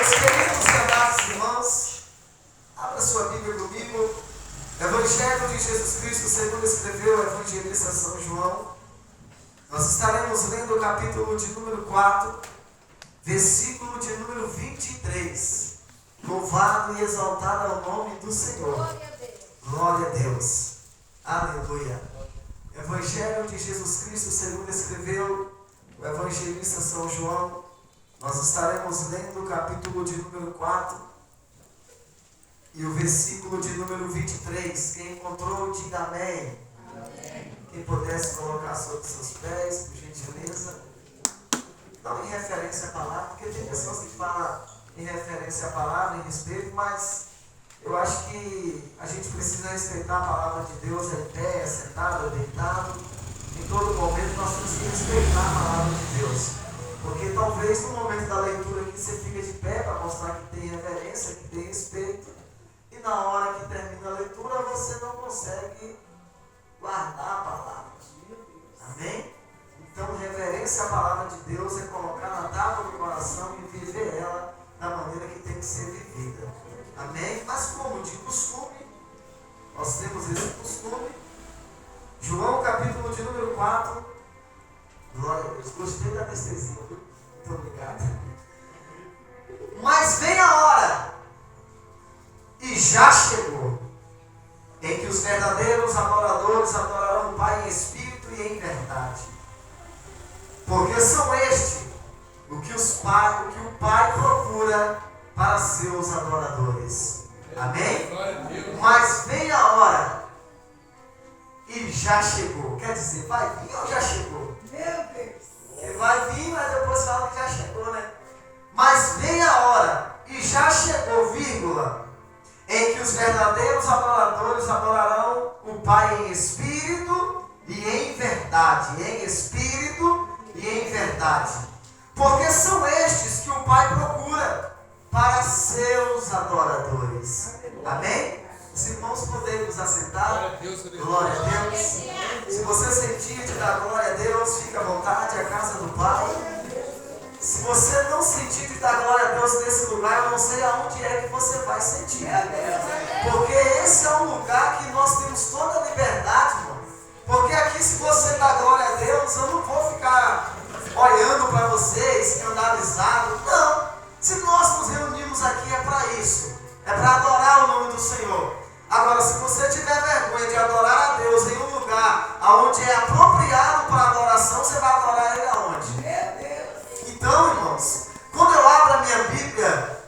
Meus queridos e amados irmãos, abra sua Bíblia comigo. Evangelho de Jesus Cristo, segundo escreveu o evangelista São João. Nós estaremos lendo o capítulo de número 4, versículo de número 23. Louvado e exaltado é o nome do Senhor. Glória a Deus. Aleluia. Evangelho de Jesus Cristo, segundo escreveu o evangelista São João. Nós estaremos lendo o capítulo de número 4 e o versículo de número 23. Quem encontrou, diga amém. Amém. Quem pudesse colocar sobre seus pés, por gentileza. Não em referência à palavra, porque tem pessoas que falam em referência à palavra, em respeito, mas eu acho que a gente precisa respeitar a palavra de Deus, em pé, sentado, deitado. Em todo momento nós temos que respeitar a palavra de Deus. Porque talvez no momento da leitura aqui você fica de pé para mostrar que tem reverência, que tem respeito. E na hora que termina a leitura você não consegue guardar a palavra. Amém? Então reverência à palavra de Deus é colocar na tábua do coração e viver ela da maneira que tem que ser vivida. Amém? Mas como de costume, nós temos esse costume. João capítulo de número 4. Glória a Deus. Gostei da anestesia. Muito obrigado. Mas vem a hora, e já chegou, em que os verdadeiros adoradores adorarão o Pai em espírito e em verdade. Porque são estes o que o Pai procura para seus adoradores. Amém? Mas vem a hora, e já chegou. Quer dizer, vai vir ou já chegou? Meu Deus. Ele vai vir, mas depois fala que já chegou, né? Mas vem a hora, e já chegou, vírgula, em que os verdadeiros adoradores adorarão o Pai em espírito e em verdade. Em espírito e em verdade. Porque são estes que o Pai procura para seus adoradores. Amém? Os irmãos podem nos assentar. Glória a Deus. Se você sentir de dar glória a Deus, fique à vontade, a casa do Pai. Se você não sentir de dar glória a Deus nesse lugar, eu não sei aonde é que você vai sentir. Porque esse é um lugar que nós temos toda a liberdade, irmão. Porque aqui, se você dá glória a Deus, eu não vou ficar olhando para você, escandalizado. Não. Se nós nos reunimos aqui é para isso. É para adorar o nome do Senhor. Agora, se você tiver vergonha de adorar a Deus em um lugar onde é apropriado para adoração, você vai adorar Ele aonde? Então, irmãos, quando eu abro a minha Bíblia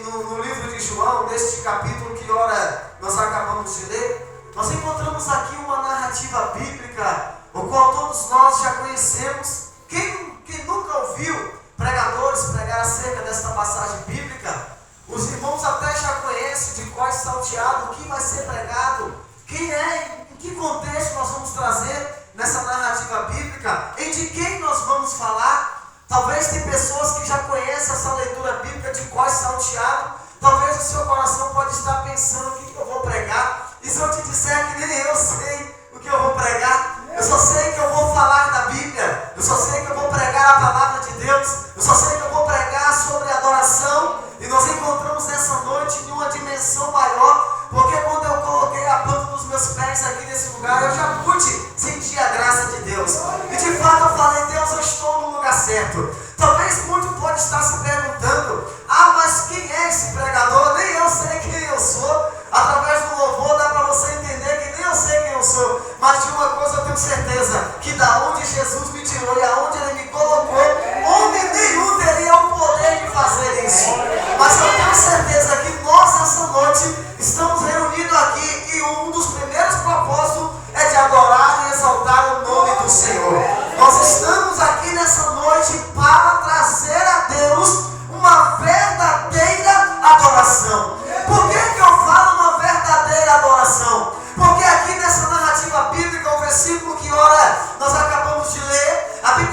no livro de João, neste capítulo que ora nós acabamos de ler, nós encontramos aqui uma narrativa bíblica, o qual todos nós já conhecemos. Quem nunca ouviu pregadores pregar acerca desta passagem bíblica, os irmãos até já conhecem de qual é salteado, o que vai ser pregado, quem é, em que contexto nós vamos trazer nessa narrativa bíblica, em de quem nós vamos falar. Talvez tem pessoas que já conhecem essa leitura bíblica de qual é salteado, talvez o seu coração pode estar pensando o que eu vou pregar, e se eu te disser que nem eu sei o que eu vou pregar, eu só sei que eu vou falar da Bíblia, eu só sei que eu vou pregar a palavra de Deus, eu só sei que eu vou pregar sobre adoração. E nós encontramos nessa noite em uma dimensão maior, porque quando eu coloquei a planta dos meus pés aqui nesse lugar, eu já pude sentir a graça de Deus. E de fato eu falei, Deus, eu estou no lugar certo. Talvez muito pode estar se perguntando, mas quem é esse pregador? Nem eu sei quem eu sou. Através do louvor dá para você entender que nem eu sei quem eu sou. Mas de uma coisa eu tenho certeza, que da onde Jesus me tirou e aonde Ele me colocou, homem nenhum teria o poder de fazer isso. Mas eu tenho certeza que nós, essa noite, estamos reunidos aqui e um dos primeiros propósitos é de adorar e exaltar o nome do Senhor. Nós estamos aqui nessa noite para trazer a Deus uma verdadeira adoração. Por que eu falo uma verdadeira adoração? Porque aqui nessa narrativa bíblica, o versículo que ora nós acabamos de ler, a Bíblia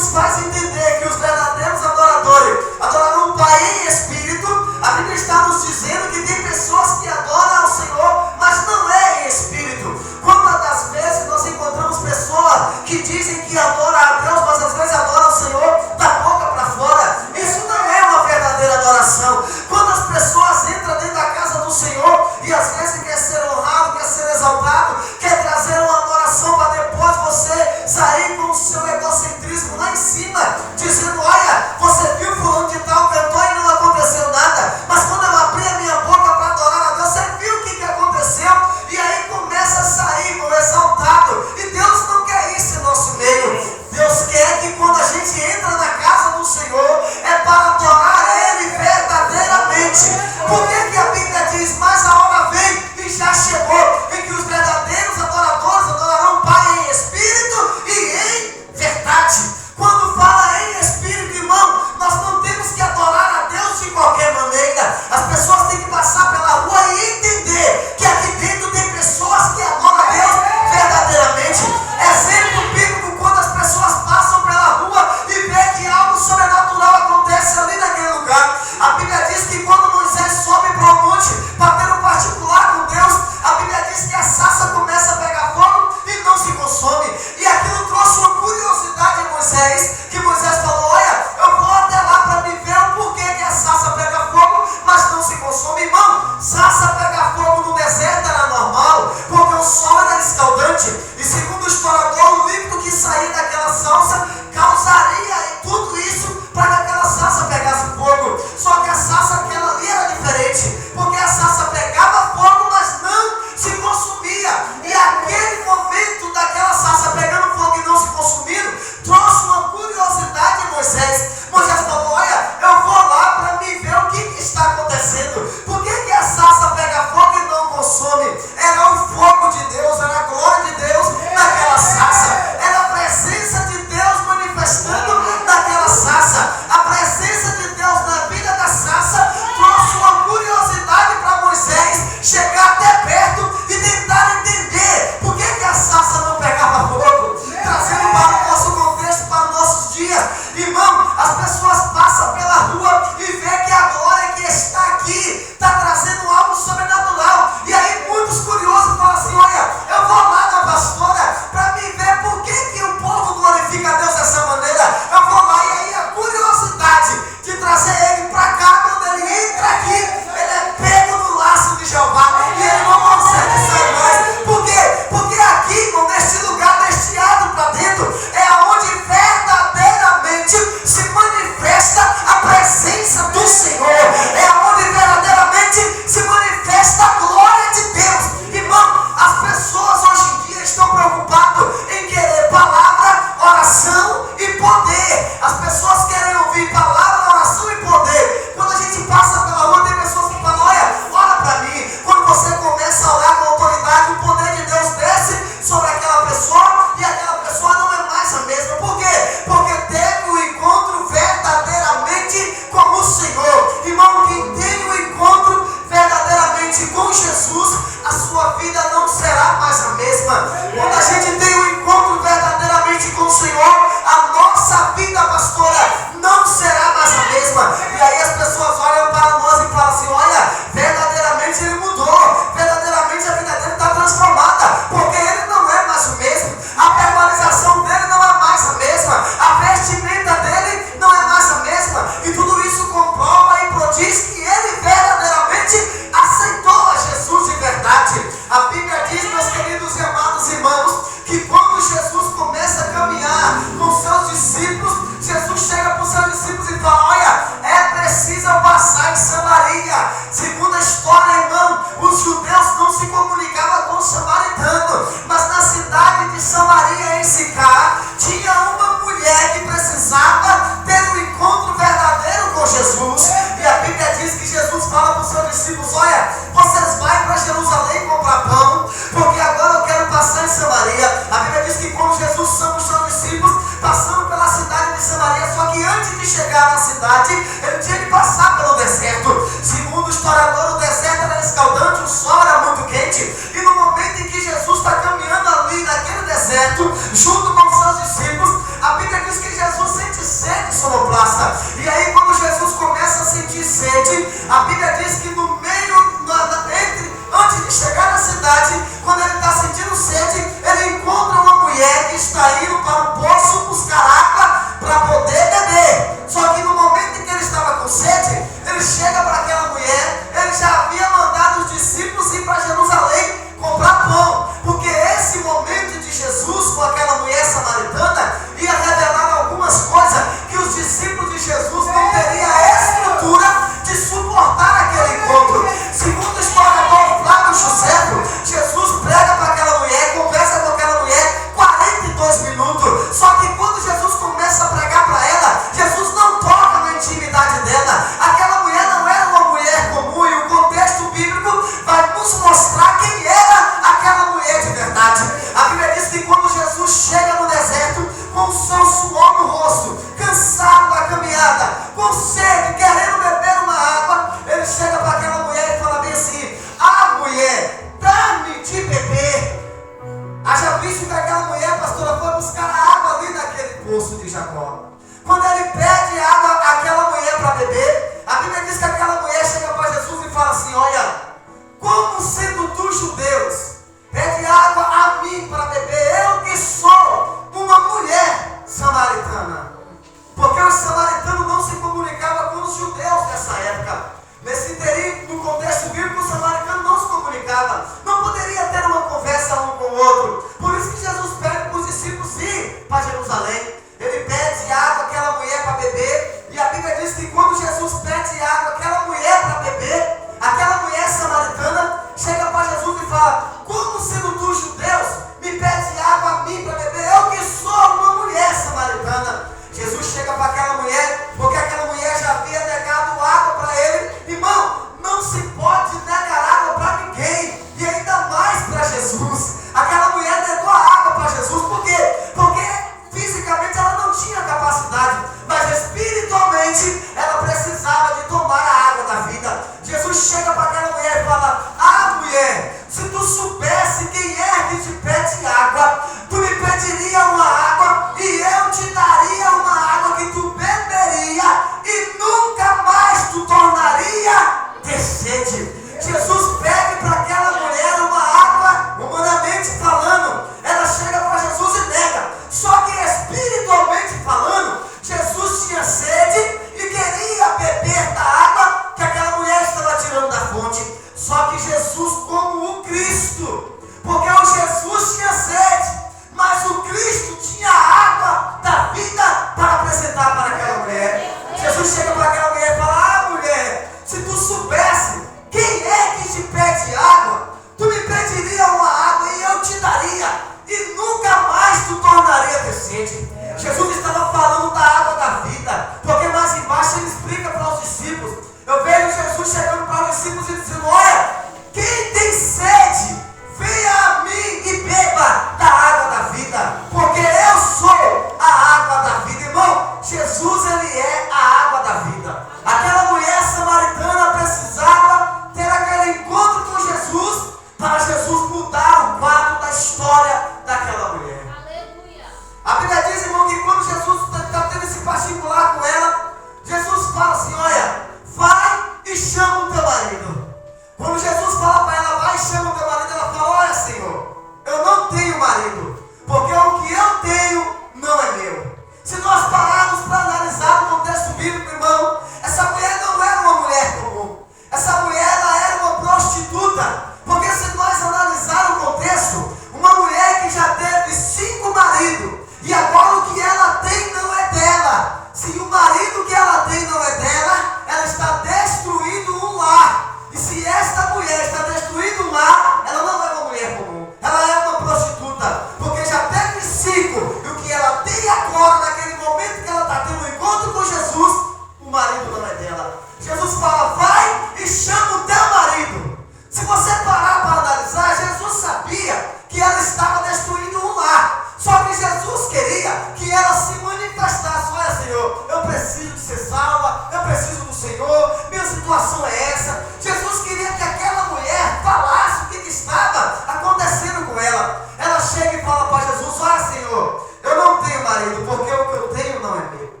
estava. Não poderia ter uma conversa um com o outro. Por isso que Jesus pede para os discípulos ir para Jerusalém. Ele pede água àquela mulher para beber. E a Bíblia diz que quando Jesus pede água àquela mulher para beber, aquela mulher samaritana chega para Jesus e fala: como sendo tu, judeus, me pede água a mim para beber? Eu que sou uma mulher samaritana. Jesus chega para aquela mulher, porque aquela mulher já havia negado água para ele. Irmão, não se pode negar água para ninguém, e ainda mais para Jesus. Aquela mulher negou a água para Jesus, por quê? Porque fisicamente ela não tinha capacidade, mas espiritualmente ela precisava de tomar a água da vida. Jesus chega para aquela mulher e fala: ah, mulher, se tu soubesse quem é que te pede água, tu me pediria uma água e eu te daria uma água que tu beberia e nunca mais tu tornaria ter sede. Jesus pede para aquela mulher uma água, humanamente falando, ela chega para Jesus e nega. Só que espiritualmente falando, Jesus tinha sede e queria beber da água que aquela mulher estava tirando da fonte. Só que Jesus, como o Cristo, porque o Jesus tinha sede, mas o Cristo tinha água da vida para apresentar para aquela mulher. Jesus chega para aquela mulher e fala: ah, mulher, se tu soubesse quem é que te pede água, tu me pediria uma água e eu te daria, e nunca mais tu tornaria ter sede. Jesus estava falando da água da vida, porque mais embaixo ele explica para os discípulos. Eu vejo Jesus chegando para os discípulos e dizendo: olha, quem tem sede, venha a mim e beba da água da vida, porque eu sou a água da vida. Irmão, Jesus, ele é a água da vida. Aquela mulher samaritana precisava ter aquele encontro com Jesus, para Jesus mudar o quadro da história daquela mulher. Aleluia. A Bíblia diz, irmão, que quando Jesus está tendo esse particular com ela, Jesus fala assim: olha, vai e chama o teu marido. Quando Jesus fala para ela: vai e chama o teu marido, ela fala: olha, Senhor, eu não tenho marido, porque o que eu tenho não é meu. Se nós pararmos para analisar o contexto bíblico, irmão, essa mulher não era uma mulher comum. Essa mulher, ela era uma prostituta. Porque se nós analisar o contexto, uma mulher que já teve 5 maridos, e agora o que ela tem não é dela. Se o marido que ela tem não é dela, ela está destruindo um lar. E se esta mulher está destruindo um lar, ela não é uma mulher comum. Ela é uma prostituta, porque já teve 5. E o que ela tem agora, naquele momento que ela está tendo um encontro com Jesus, o marido não é dela. Jesus fala: vai e chama o teu marido. Se você parar para analisar, Jesus sabia que ela estava destruindo um lar. Só que Jesus queria que ela se manifestasse: olha, Senhor, eu preciso de ser salva, eu preciso do Senhor, minha situação é essa. Jesus queria que aquela mulher falasse o que estava acontecendo com ela. Ela chega e fala para Jesus: olha, Senhor, eu não tenho marido, porque o que eu tenho não é meu.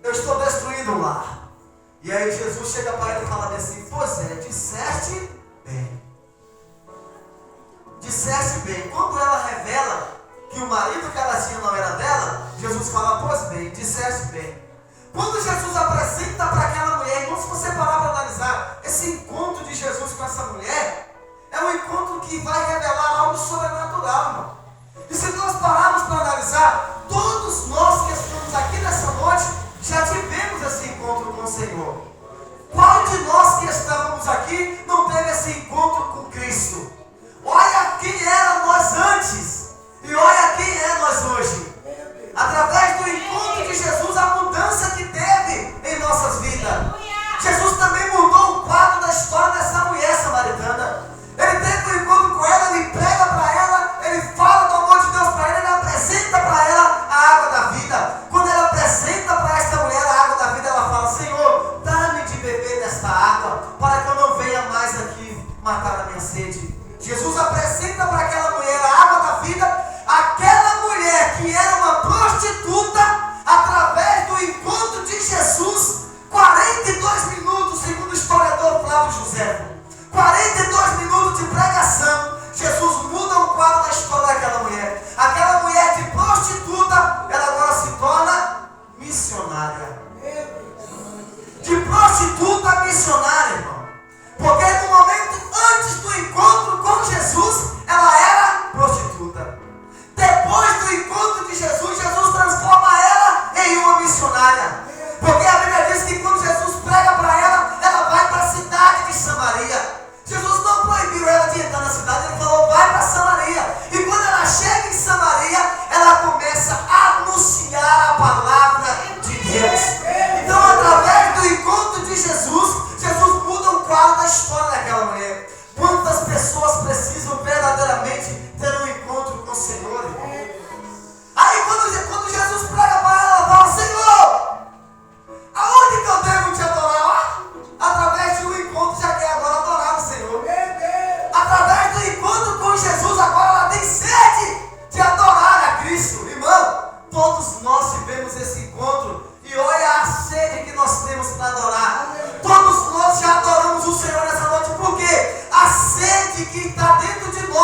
Eu estou destruindo o lar. E aí Jesus chega para ela e fala assim: pois é, disseste bem. Disseste bem. Quando ela revela que o marido que ela tinha não era dela, Jesus fala: pois bem, disseste bem. Quando Jesus apresenta para aquela mulher, irmão, se você parar para analisar, esse encontro de Jesus com essa mulher é um encontro que vai revelar algo sobrenatural, irmão. E se nós pararmos para analisar, todos nós que estamos aqui nessa noite já tivemos esse encontro com o Senhor. Qual de nós que estávamos aqui não teve esse encontro com Cristo? Olha quem era nós antes e olha quem é nós hoje. Através do encontro de Jesus, a mudança que teve em nossas vidas. Jesus também mudou o quadro da história dessa mulher samaritana. Ele teve um encontro com ela, ele prega para ela, ele fala do amor de Deus para ela, ele apresenta para ela a água da vida. Quando ela apresenta para esta mulher a água da vida, ela fala: Senhor, dá-me de beber desta água, para que eu não venha mais aqui matar a minha sede. Jesus apresenta para aquela mulher a água da vida. Aquela mulher que era uma prostituta, através do encontro de Jesus, 42 minutos, segundo o historiador Flávio José, 42 minutos de pregação, Jesus muda o quadro da história daquela mulher. Aquela mulher de prostituta, ela agora se torna missionária. De prostituta a missionária, irmão. Porque no momento antes do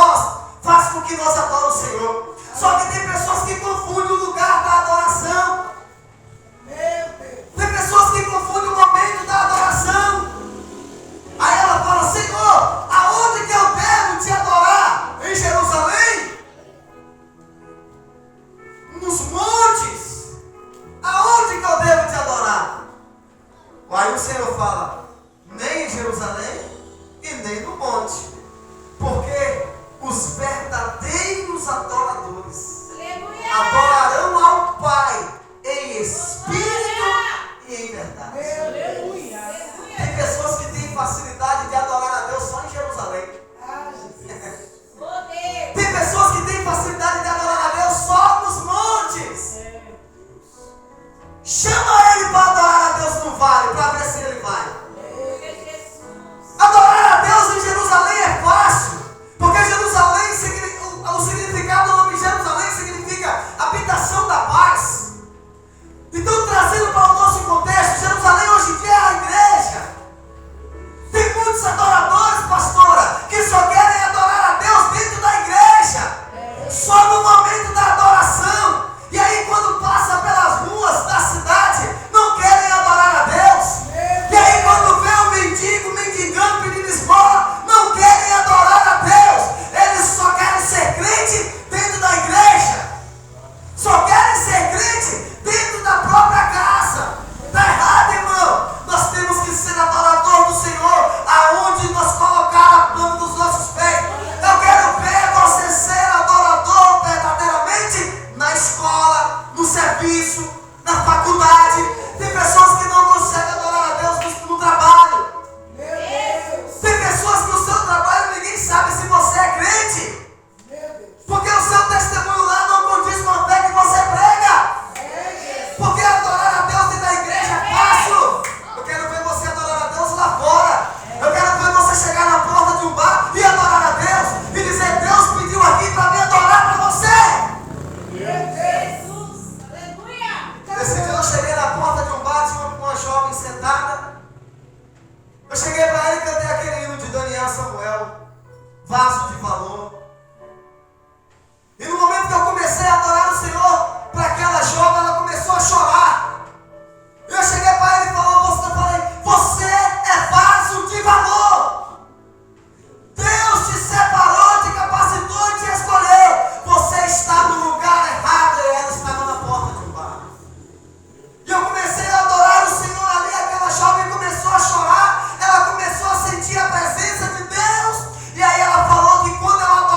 voz faz com que nós adoremos o Senhor. Só que tem pessoas que confundem o lugar da adoração. Tem pessoas que confundem o momento da adoração. Aí ela fala: Senhor, aonde que eu devo te adorar? Em Jerusalém? Nos montes? Aonde que eu devo te adorar? Aí o Senhor fala: nem em Jerusalém e nem no monte. Porque os verdadeiros adoradores adorarão ao Pai em espírito e em verdade. Tem pessoas que têm facilidade de adorar a Deus só em Jerusalém. Tem pessoas que têm facilidade de adorar a Deus só nos montes. Chama ele para adorar a Deus no vale, para ver se ele vai. Adorar a Deus em Jerusalém é fácil, porque Jerusalém, o significado do nome Jerusalém significa habitação da paz. Então, trazendo para o nosso contexto, Jerusalém hoje em dia é a igreja. Tem muitos adoradores, pastora, que só querem adorar a Deus dentro da igreja, só no momento da adoração. E aí, quando passa pelas ruas da cidade, não querem adorar a Deus. E aí, quando vê o mendigo mendigando, pedindo esmola, não querem adorar a Deus. Eles só querem ser crente dentro da igreja. Só querem ser crente dentro da própria casa. Está errado, irmão. Nós temos que ser adorador do Senhor aonde nós colocar a planta dos nossos pés. Eu quero ver você ser adorador verdadeiramente na escola, no serviço, na faculdade. Tem pessoas que não conseguem adorar a Deus no trabalho. Tem pessoas que no seu trabalho ninguém sabe se você é crente, porque o seu testemunho lá não condiz com a fé que você prega. Porque adorar a Deus dentro da igreja é fácil. Eu quero ver você adorar a Deus lá fora. Eu quero ver você chegar na porta de um bar e adorar a Deus e dizer: Deus pediu aqui para me adorar para você. Esse dia eu cheguei na porta de um bar, tinha uma jovem sentada. Eu cheguei para ela e cantei aquele hino de Daniel Samuel, Vaso de Valor. E no momento que eu comecei a adorar o Senhor para aquela jovem, ela começou a chorar. Eu cheguei para ela e falei: você é vaso de valor. Deus te separou, te capacitou e te escolheu. Você está no lugar errado. E ela estava na porta de um bar. E eu comecei a adorar o Senhor ali. Aquela jovem começou a chorar. Ela começou a sentir a presença de Deus. E aí ela falou que quando ela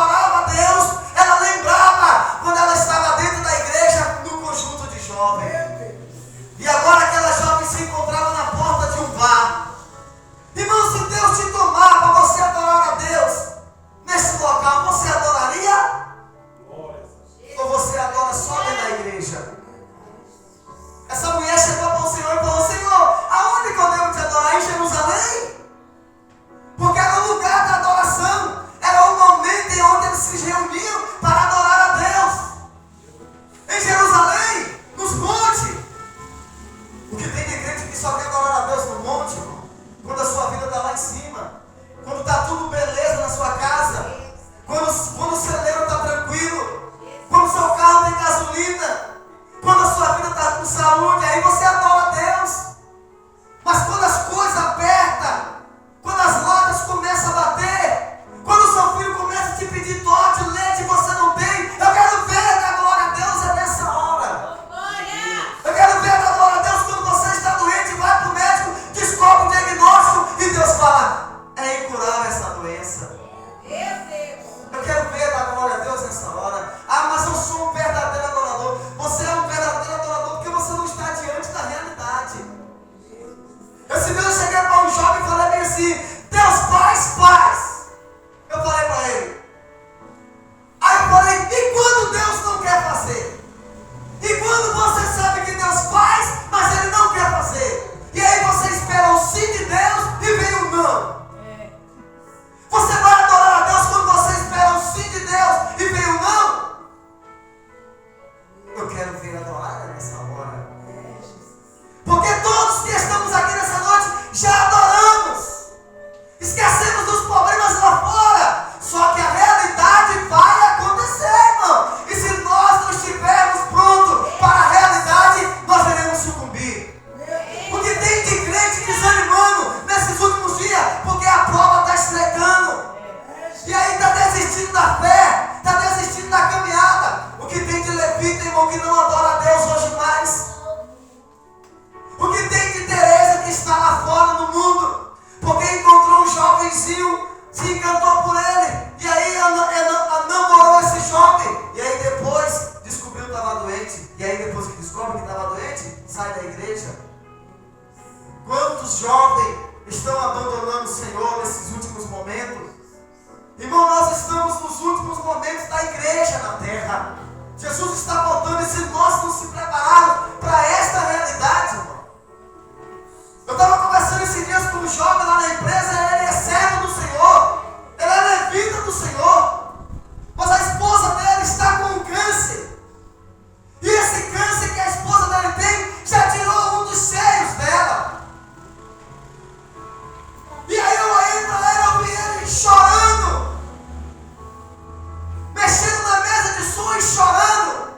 porque encontrou um jovenzinho, se encantou por ele, e aí namorou esse jovem, e aí depois descobriu que estava doente, e aí depois que descobre que estava doente, sai da igreja. Quantos jovens estão abandonando o Senhor nesses últimos momentos? Irmão, nós estamos nos últimos momentos da igreja na terra. Jesus está voltando, e se nós não se prepararmos para esta realidade, irmão. Eu estava conversando esses dias com um jovem lá na empresa, ele é servo do Senhor, ele é levita do Senhor, mas a esposa dele está com câncer. E esse câncer que a esposa dele tem já tirou um dos seios dela. E aí eu olhei para ele, eu vi ele chorando, mexendo na mesa de som e chorando.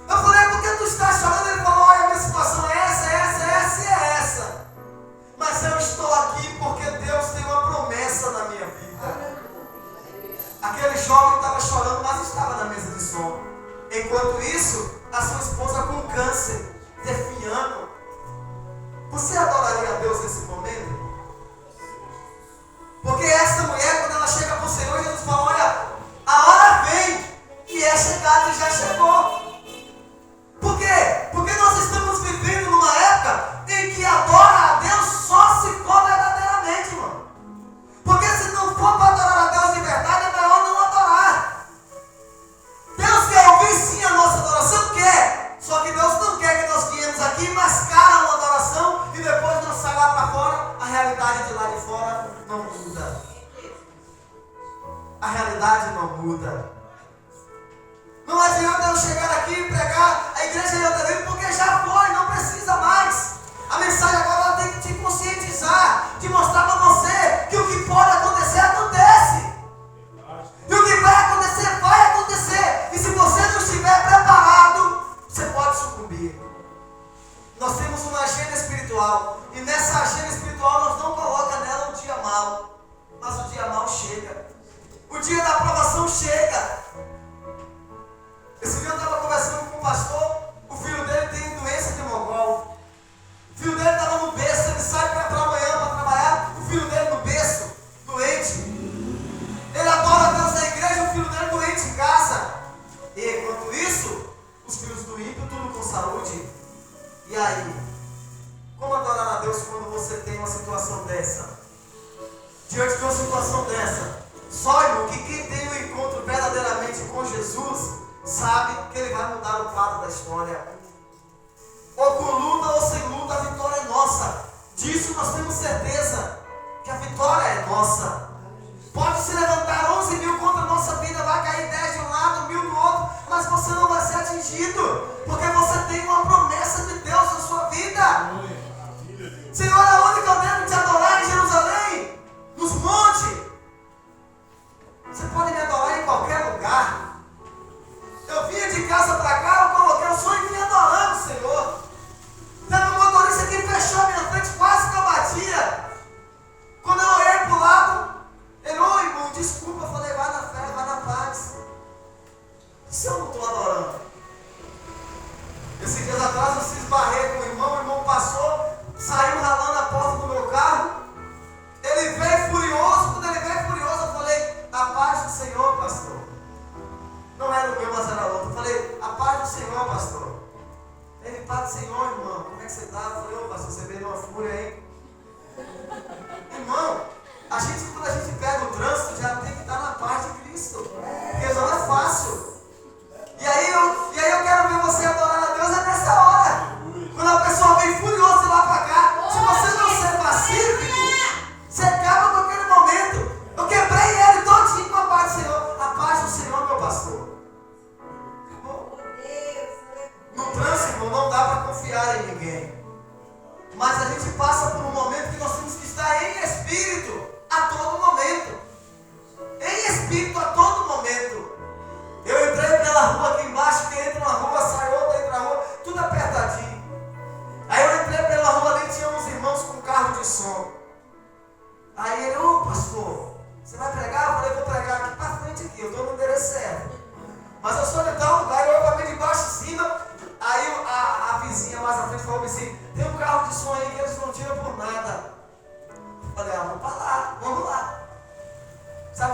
Eu falei, por que tu está chorando? Ele falou, olha, a minha situação é essa, essa, essa e é essa. Mas eu estou aqui porque Deus tem uma promessa na minha vida. Aquele jovem estava chorando, mas estava na mesa de som. Enquanto isso, a sua esposa com câncer, definhando. Você adoraria a Deus nesse momento? Porque essa mulher, quando ela chega para o Senhor, Jesus fala, olha, a hora vem e é chegada e já chegou. Por quê? Porque nós estamos vivendo numa época em que adora a Deus só se for verdadeiramente, irmão. Porque se não for para adorar a Deus de verdade, é melhor não adorar. Deus quer ouvir sim a nossa adoração? Quer. Só que Deus não quer que nós viemos aqui e mascara uma adoração e depois nós saímos lá para fora, a realidade de lá de fora não muda. A realidade não muda. Não adianta eu chegar aqui e pregar a igreja de Altamira, porque já foi, não precisa mais. A mensagem agora ela tem que te conscientizar, te mostrar para você que o que pode acontecer, acontece. E o que vai acontecer, vai acontecer. E se você não estiver preparado, você pode sucumbir. Nós temos uma agenda espiritual, e nessa agenda espiritual nós não colocamos nela o dia mau, mas o dia mau chega. O dia da aprovação chega. Esse dia eu estava conversando com um pastor, o filho dele tem doença de mogol. O filho dele estava no berço, ele sai para amanhã para trabalhar, o filho dele no berço, doente. Ele adora a Deus na igreja, o filho dele doente em casa. E enquanto isso, os filhos do ímpio, tudo com saúde. E aí? Como adorar a Deus quando você tem uma situação dessa? Diante de uma situação dessa, só, irmão, que quem tem um encontro verdadeiramente com Jesus sabe que ele vai mudar o quadro da história. Ou com luta ou sem luta, a vitória é nossa. Disso nós temos certeza, que a vitória é nossa. Pode se levantar 11 mil contra a nossa vida, vai cair 10 de um lado, 1000 do outro, mas você não vai ser atingido, porque você tem uma promessa de Deus na sua vida. Senhor, aonde que eu devo te adorar? Em Jerusalém? Nos montes? Você pode me adorar em qualquer lugar. Eu vinha de casa para cá, eu coloquei o som e vinha adorando o Senhor. Teve um motorista que fechou a minha frente, quase que eu batia. Quando eu olhei para o lado, ele, ô irmão, desculpa, eu falei, vai na fé, vai na paz. Se eu não estou adorando? Esses dias atrás eu se esbarrei com o irmão passou, saiu ralando a porta do meu carro. Ele veio furioso, quando ele veio furioso, eu falei, a paz do Senhor, pastor. Não era o meu, mas era outro. Eu falei, a paz do Senhor, pastor. Ele, paz do Senhor, irmão, como é que você está? Eu falei, ô pastor, você veio numa fúria aí. Irmão, quando a gente pega o trânsito, já tem que estar na paz de Cristo. Porque não é fácil. E aí eu quero ver você adorar a Deus é nessa hora. Quando a pessoa vem furiosa lá para cá, se você não ser pacífico, você acaba com aquele momento. Eu quebrei ele todinho com a paz do Senhor. A paz do Senhor, meu pastor. Acabou. No trânsito, irmão, não dá para confiar em ninguém. Mas a gente passa por um momento que nós temos que estar em espírito a todo momento. Em espírito a todo momento. Eu entrei pela rua aqui embaixo, quem entra na rua, sai outra, entra na rua, tudo apertadinho. Aí eu entrei pela rua ali, tinha uns irmãos com carro de som. Aí ele, ô pastor, você vai pregar? Eu falei, vou pregar aqui para frente aqui, eu estou no endereço certo. Mas eu sou de tal lugar, eu para mim de baixo e cima. Aí a vizinha mais à frente falou assim, tem um carro de som aí que eles não tiram por nada. Eu falei, vou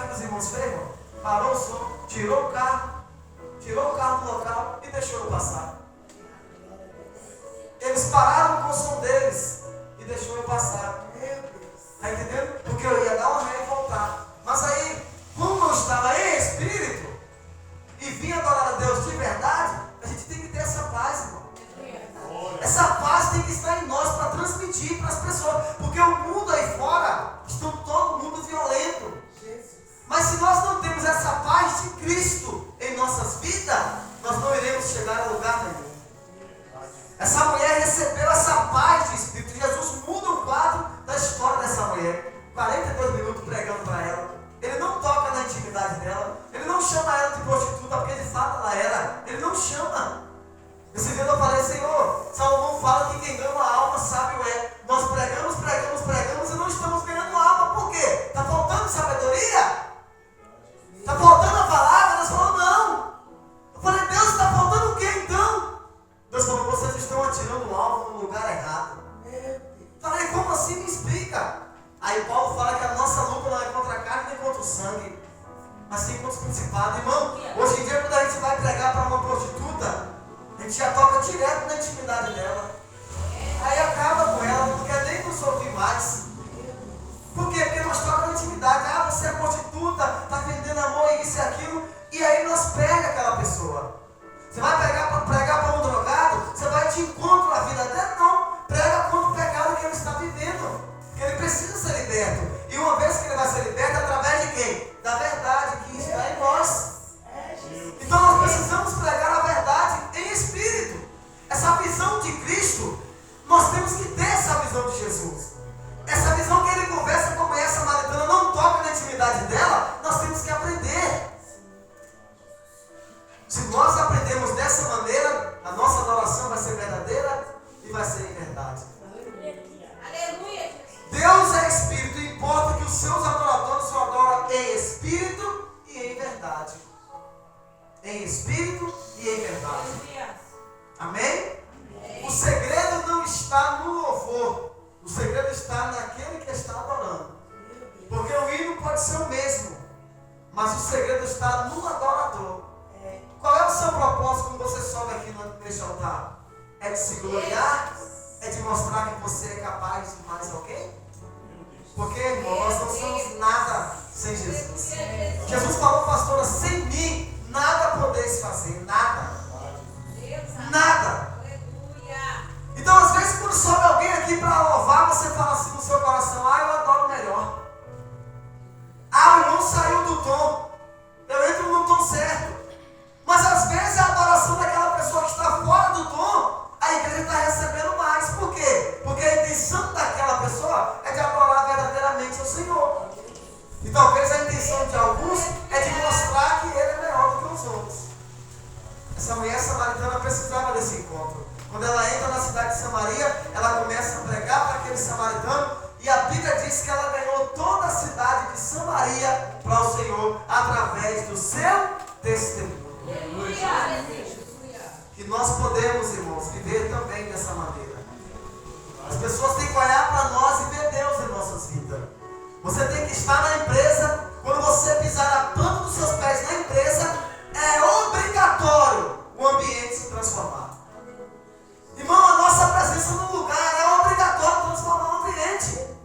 que os irmãos fez, irmão? Parou o som, tirou o carro do local e deixou eu passar. Eles pararam com o som deles e deixou eu passar. Está entendendo? Porque eu ia dar uma ré e voltar. Mas aí, como eu estava em espírito e vim adorar a Deus de verdade, a gente tem que ter essa paz, irmão. Essa paz tem que estar em nós para transmitir para as pessoas. Porque o mundo aí fora está todo mundo violento. Mas se nós não temos essa paz de Cristo em nossas vidas, nós não iremos chegar a lugar nenhum. Essa mulher recebeu essa paz de Espírito. Jesus muda o quadro da história dessa mulher. 42 minutos pregando para ela. Ele não toca na intimidade dela. Ele não chama ela de prostituta, porque de fato ela era. Ele não chama. Esse dia eu falei, Senhor, Salomão fala que quem ganha a alma sábio é. Nós pregamos e não estamos ganhando a alma. Por quê? Está faltando sabedoria? Está faltando a palavra? Deus falou, não. Eu falei, Deus, está faltando o quê então? Deus falou, vocês estão atirando o alvo no lugar errado. Falei, como assim? Me explica. Aí Paulo fala que a nossa luta não é contra a carne nem contra o sangue, mas sim contra os principados. Irmão, hoje em dia quando a gente vai pregar para uma prostituta, a gente já toca direto na intimidade dela. Aí acaba com ela, não quer nem nos ouvir mais. Por quê? Porque nós tocamos na intimidade. Ah, você é prostituta, está vendendo amor e isso e aquilo. E aí nós pega aquela pessoa. Você vai pregar para um drogado, você vai de encontro à vida dele? Não. Prega contra o pecado que ele está vivendo. Porque ele precisa ser liberto. E uma vez que ele vai ser liberto, através de quem? Da verdade que está em nós. Então nós precisamos pregar a verdade em espírito. Essa visão de Cristo, nós temos que ter essa visão de Jesus. Essa visão que ele conversa como essa samaritana, não toca na intimidade dela, nós temos que aprender. Se nós aprendemos dessa maneira, a nossa adoração vai ser verdadeira e vai ser em verdade. Aleluia. Deus é espírito, e importa que os seus adoradores o adoram em espírito e em verdade. Em espírito e em verdade. Amém? O segredo não está no louvor. O segredo está naquele que está adorando. Porque o hino pode ser o mesmo, mas o segredo está no adorador. Qual é o seu propósito quando você sobe aqui neste altar? É de se gloriar? É de mostrar que você é capaz de mais alguém? Porque, irmão, nós não somos nada sem Jesus. Jesus falou, pastora, sem mim nada podeis fazer. Nada. Nada. Então, às vezes, quando sobe alguém aqui para louvar, você fala assim no seu coração, ah, eu adoro melhor. Ah, o irmão saiu do tom. Eu entro no tom certo. Mas às vezes a adoração daquela pessoa que está fora do tom, a igreja está recebendo mais. Por quê? Porque a intenção daquela pessoa é de adorar verdadeiramente ao Senhor. E talvez a intenção de alguns é de mostrar que ele é melhor do que os outros. Essa mulher samaritana precisava desse encontro. Quando ela entra na cidade de Samaria, ela começa a pregar para aquele samaritano, e a Bíblia diz que ela ganhou toda a cidade de Samaria para o Senhor através do seu testemunho. Que nós podemos, irmãos, viver também dessa maneira. As pessoas têm que olhar para nós e ver Deus em nossas vidas. Você tem que estar na empresa. Quando você pisar na planta dos seus pés na empresa, é obrigatório o ambiente se transformar. Irmão, a nossa presença no lugar é obrigatório transformar o ambiente.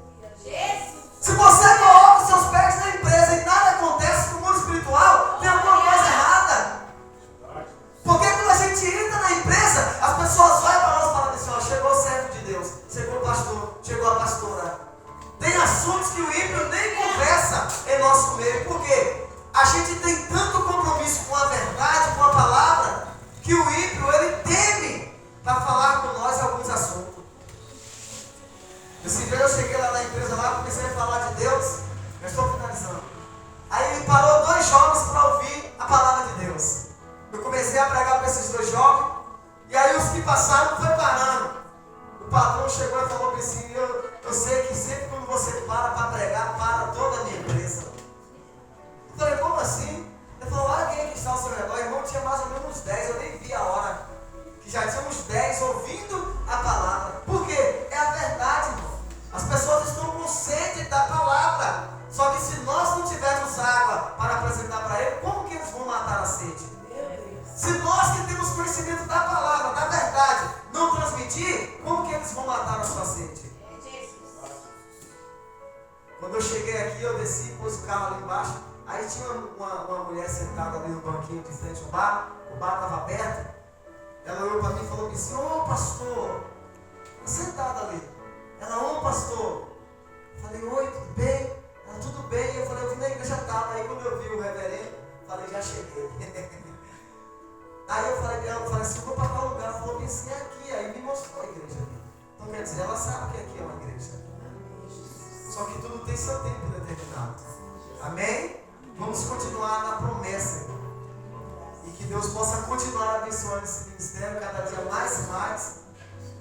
Se você coloca os seus pés na empresa e nada acontece no mundo espiritual, tem alguma coisa errada. Porque quando a gente entra na empresa, as pessoas olham para nós e falam assim, ó, chegou o servo de Deus, chegou o pastor, chegou a pastora. Tem assuntos que o ímpio nem conversa em nosso meio. Por quê? A gente tem tanto compromisso com a verdade, com a palavra, que o ímpio, ele teme para falar com nós alguns assuntos. Esse dia eu cheguei lá na empresa, lá, comecei a falar de Deus, eu estou finalizando. Aí parou 2 jovens para ouvir a palavra de Deus. Eu comecei a pregar para esses 2 jovens, e aí os que passaram foi parando. O patrão chegou e falou assim, eu sei que sempre quando você para pregar, para toda a minha empresa. Eu falei, como assim? Ele falou, apresentar para ele, como que eles vão matar a sede? Se nós que temos conhecimento da palavra, da verdade, não transmitir, como que eles vão matar a sua sede? Quando eu cheguei aqui, eu desci, pus o carro ali embaixo, aí tinha uma mulher sentada ali no banquinho de frente ao bar, o bar estava aberto, ela olhou para mim e falou assim, ô pastor, sentada ali. Ela, ô pastor. Eu falei, oi, tudo bem? Ela, tudo bem. Eu falei, eu vim na igreja tal. Aí quando eu vi o reverendo, falei, já cheguei. Aí eu falei assim, vou para tal lugar. Ela falou assim, é aqui. Aí me mostrou a igreja ali. Então quer dizer, ela sabe que aqui é uma igreja. Só que tudo tem seu tempo determinado. Amém? Vamos continuar na promessa. E que Deus possa continuar abençoando esse ministério cada dia mais e mais.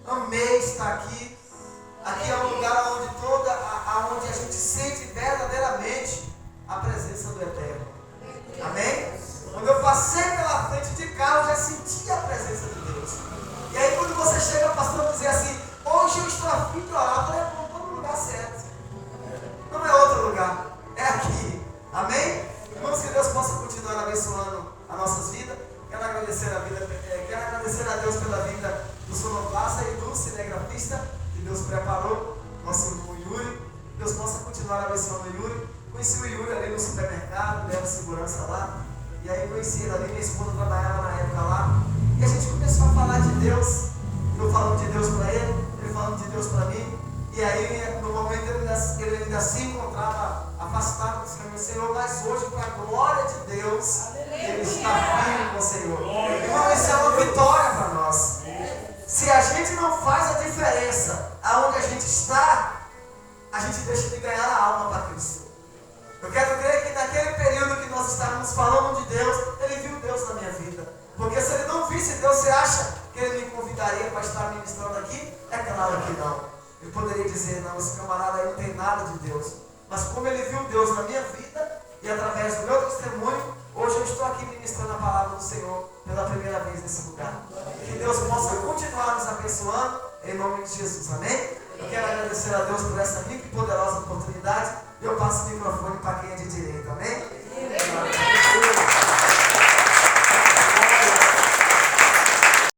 Amei estar aqui. Aqui é um lugar onde a gente sente verdadeiramente a presença do Eterno. Amém? Quando eu passei pela frente de carro, eu já senti a presença de Deus. E aí quando você chega, pastor, dizer assim, hoje eu estou a fim de orar, eu falei, estou no lugar certo. Não é outro lugar, é aqui. Amém? Irmãos, que Deus possa continuar abençoando as nossas vidas. Quero agradecer a Deus pela vida do sonoplasta e do cinegrafista que Deus preparou, nosso irmão Yuri. Deus possa continuar abençoando o Yuri. Conheci o Yuri ali no supermercado, leva segurança lá. E aí conheci ele ali, minha esposa trabalhava na época lá. E a gente começou a falar de Deus. Eu falando de Deus para ele falando de Deus para mim. E aí, no momento, ele ainda se encontrava afastado dos caminhos do Senhor, mas hoje, para a glória de Deus, ele está firme com o Senhor. Irmão, isso é uma vitória para nós. Se a gente não faz a diferença aonde a gente está, a gente deixa de ganhar a alma para Cristo. Eu quero crer que naquele período que nós estávamos falando de Deus, ele viu Deus na minha vida. Porque se ele não visse Deus, você acha que ele me convidaria para estar ministrando aqui? É claro que não. Eu poderia dizer, não, esse camarada aí não tem nada de Deus. Mas como ele viu Deus na minha vida, e através do meu testemunho, hoje eu estou aqui ministrando a palavra do Senhor pela primeira vez nesse lugar. Que Deus possa continuar nos abençoando, em nome de Jesus, amém? Eu quero agradecer a Deus por essa rica e poderosa oportunidade, e eu passo de